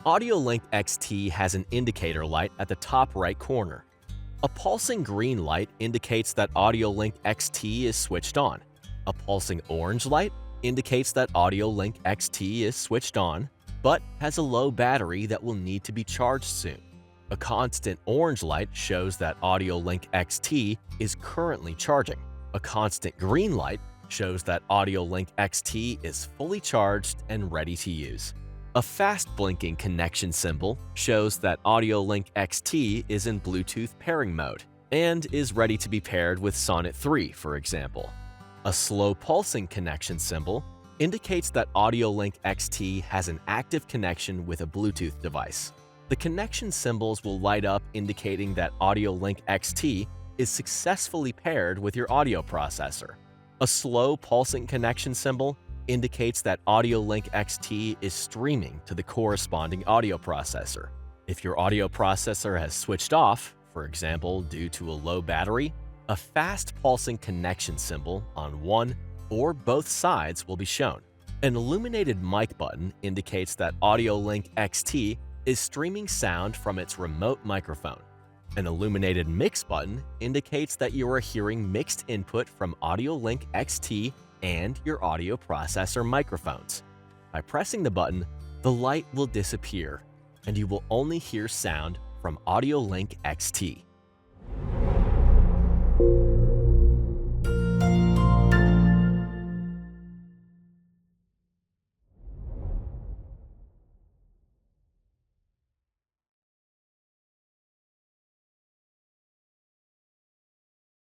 AudioLink XT has an indicator light at the top right corner. A pulsing green light indicates that AudioLink XT is switched on. A pulsing orange light indicates that AudioLink XT is switched on, but has a low battery that will need to be charged soon. A constant orange light shows that AudioLink XT is currently charging. A constant green light shows that AudioLink XT is fully charged and ready to use. A fast blinking connection symbol shows that AudioLink XT is in Bluetooth pairing mode and is ready to be paired with Sonnet 3, for example. A slow pulsing connection symbol indicates that AudioLink XT has an active connection with a Bluetooth device. The connection symbols will light up indicating that AudioLink XT is successfully paired with your audio processor. A slow pulsing connection symbol indicates that AudioLink XT is streaming to the corresponding audio processor. If your audio processor has switched off, for example due to a low battery, a fast pulsing connection symbol on one or both sides will be shown. An illuminated mic button indicates that AudioLink XT is streaming sound from its remote microphone. An illuminated mix button indicates that you are hearing mixed input from AudioLink XT and your audio processor microphones. By pressing the button, the light will disappear, and you will only hear sound from AudioLink XT.